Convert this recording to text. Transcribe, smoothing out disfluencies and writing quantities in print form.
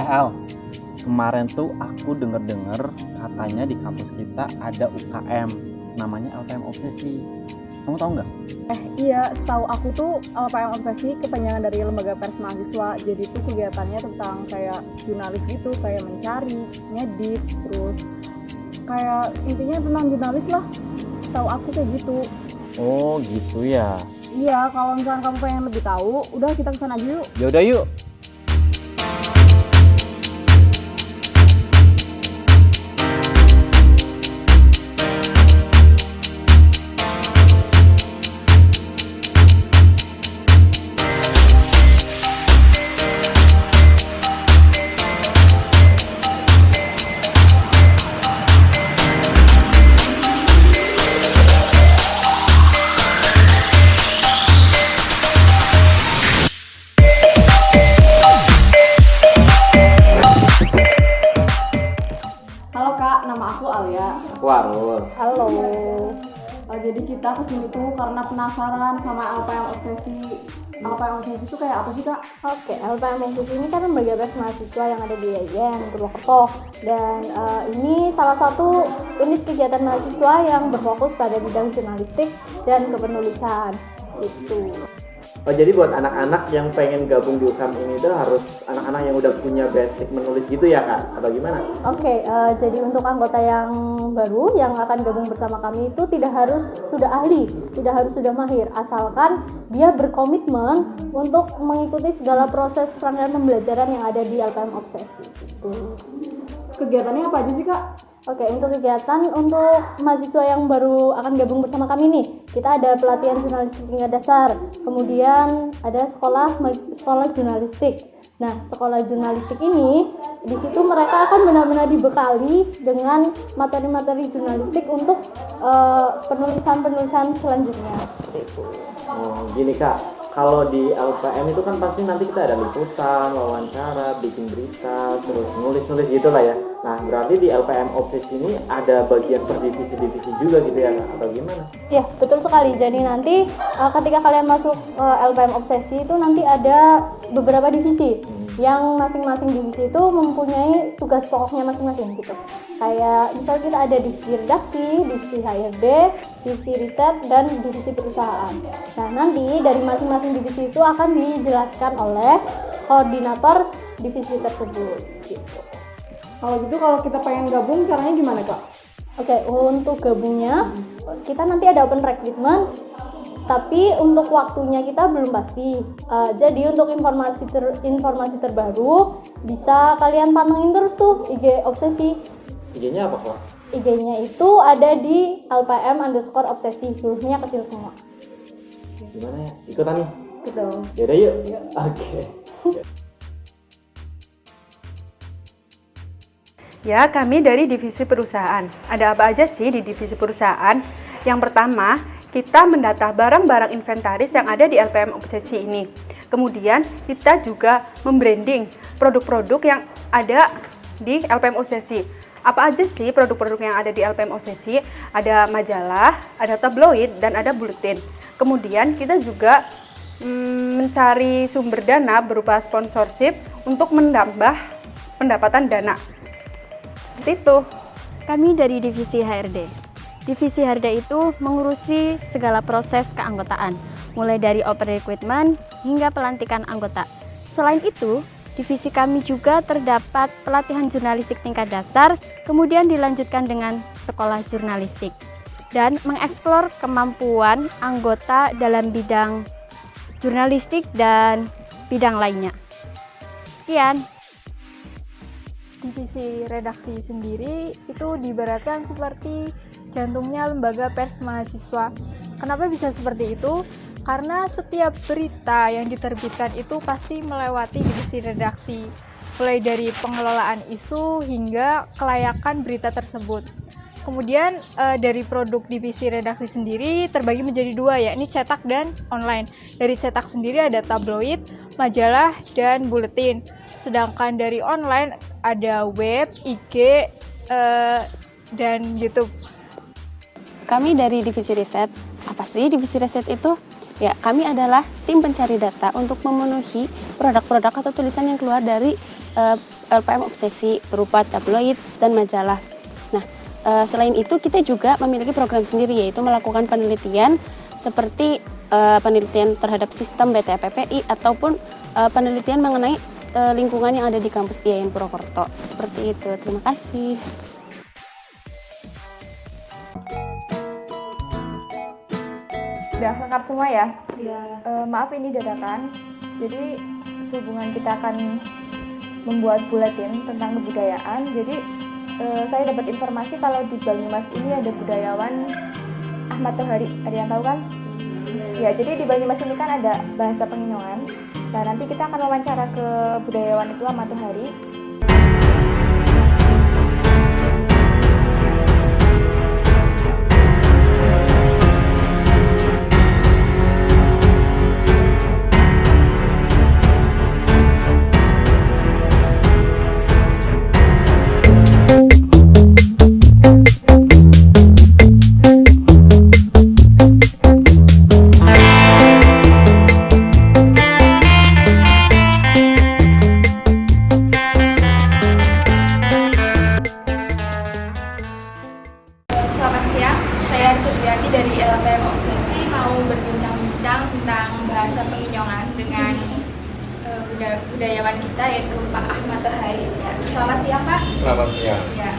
Al, kemarin tuh aku denger-denger katanya di kampus kita ada UKM namanya LPM Obsesi. Kamu tahu nggak? Iya, setahu aku tuh LPM Obsesi kepanjangan dari Lembaga Pers Mahasiswa. Jadi tuh kegiatannya tentang kayak jurnalis gitu, kayak mencari, ngedit, terus kayak intinya tentang jurnalis lah. Setahu aku kayak gitu. Oh gitu ya. Iya, kalau misalnya kamu pengen lebih tahu, udah kita kesana aja yuk. Yaudah yuk. Halo Kak, nama aku Alia. Aku Arul. Halo. Jadi kita kesini tuh karena penasaran sama LPM Obsesi. LPM Obsesi itu kayak apa sih Kak? Oke, LPM Obsesi ini kan lembaga pers mahasiswa yang ada di IAIN, Purwokerto. Dan ini salah satu unit kegiatan mahasiswa yang berfokus pada bidang jurnalistik dan kepenulisan gitu. Oh, jadi buat anak-anak yang pengen gabung di UKM ini tuh harus anak-anak yang udah punya basic menulis gitu ya Kak? Atau gimana? Oke, jadi untuk anggota yang baru yang akan gabung bersama kami itu tidak harus sudah ahli, tidak harus sudah mahir, asalkan dia berkomitmen untuk mengikuti segala proses rangkaian pembelajaran yang ada di LPM Obsesi gitu. Kegiatannya apa aja sih Kak? Oke, untuk kegiatan untuk mahasiswa yang baru akan gabung bersama kami nih, kita ada pelatihan jurnalistik tingkat dasar, kemudian ada sekolah jurnalistik. Nah, sekolah jurnalistik ini di situ mereka akan benar-benar dibekali dengan materi-materi jurnalistik untuk penulisan selanjutnya seperti itu. Oh, gini Kak, kalau di LPM itu kan pasti nanti kita ada liputan, wawancara, bikin berita, terus nulis-nulis gitu lah ya. Nah, berarti di LPM Obsesi ini ada bagian per divisi-divisi juga gitu ya Kak? Atau gimana? Ya, betul sekali. Jadi nanti ketika kalian masuk LPM Obsesi itu nanti ada beberapa divisi yang masing-masing divisi itu mempunyai tugas pokoknya masing-masing gitu. Kayak misalnya kita ada divisi redaksi, divisi HRD, divisi riset, dan divisi perusahaan. Nah, nanti dari masing-masing divisi itu akan dijelaskan oleh koordinator divisi tersebut gitu. Kalau kita pengen gabung caranya gimana Kak? Oke, untuk gabungnya kita nanti ada open recruitment, tapi untuk waktunya kita belum pasti. Jadi untuk informasi terbaru bisa kalian pantengin terus tuh IG Obsesi. IG-nya apa Kak? IG-nya itu ada di LPM_obsesi, hurufnya kecil semua. Gimana ya? Ikutan nih? Gitu. Yaudah yuk. Oke. Ya, kami dari divisi perusahaan. Ada apa aja sih di divisi perusahaan? Yang pertama, kita mendata barang-barang inventaris yang ada di LPM Obsesi ini. Kemudian, kita juga membranding produk-produk yang ada di LPM Obsesi. Apa aja sih produk-produk yang ada di LPM Obsesi? Ada majalah, ada tabloid, dan ada buletin. Kemudian, kita juga mencari sumber dana berupa sponsorship untuk menambah pendapatan dana. Seperti itu. Kami dari divisi HRD. Divisi HRD itu mengurusi segala proses keanggotaan, mulai dari open recruitment hingga pelantikan anggota. Selain itu, divisi kami juga terdapat pelatihan jurnalistik tingkat dasar, kemudian dilanjutkan dengan sekolah jurnalistik, dan mengeksplor kemampuan anggota dalam bidang jurnalistik dan bidang lainnya. Sekian. Divisi redaksi sendiri itu diibaratkan seperti jantungnya lembaga pers mahasiswa. Kenapa bisa seperti itu? Karena setiap berita yang diterbitkan itu pasti melewati divisi redaksi, mulai dari pengelolaan isu hingga kelayakan berita tersebut. Kemudian dari produk divisi redaksi sendiri terbagi menjadi dua, yakni cetak dan online. Dari cetak sendiri ada tabloid, majalah, dan buletin. Sedangkan dari online ada web, IG, dan YouTube. Kami dari divisi riset. Apa sih divisi riset itu? Ya, kami adalah tim pencari data untuk memenuhi produk-produk atau tulisan yang keluar dari LPM Obsesi berupa tabloid dan majalah. Nah, selain itu kita juga memiliki program sendiri, yaitu melakukan penelitian seperti penelitian terhadap sistem BTPPI ataupun penelitian mengenai lingkungan yang ada di kampus IAIN Purwokerto. Seperti itu. Terima kasih. Udah lengkap semua ya? Iya. Maaf ini dadakan. Jadi sehubungan kita akan membuat buletin tentang kebudayaan. Jadi saya dapat informasi kalau di Banyumas ini ada budayawan Ahmad Tohari. Ada yang tahu kan? Ya, jadi di Banyumas ini kan ada bahasa Penginyongan. Nah, nanti kita akan wawancara ke budayawan itu Ahmad Tohari. Selamat siang, saya Cipriani dari LPM Obsesi mau berbincang-bincang tentang bahasa Penginyongan dengan budayawan kita yaitu Pak Ahmad Tohari. Ya, selamat siang Pak. Selamat siang. Ya.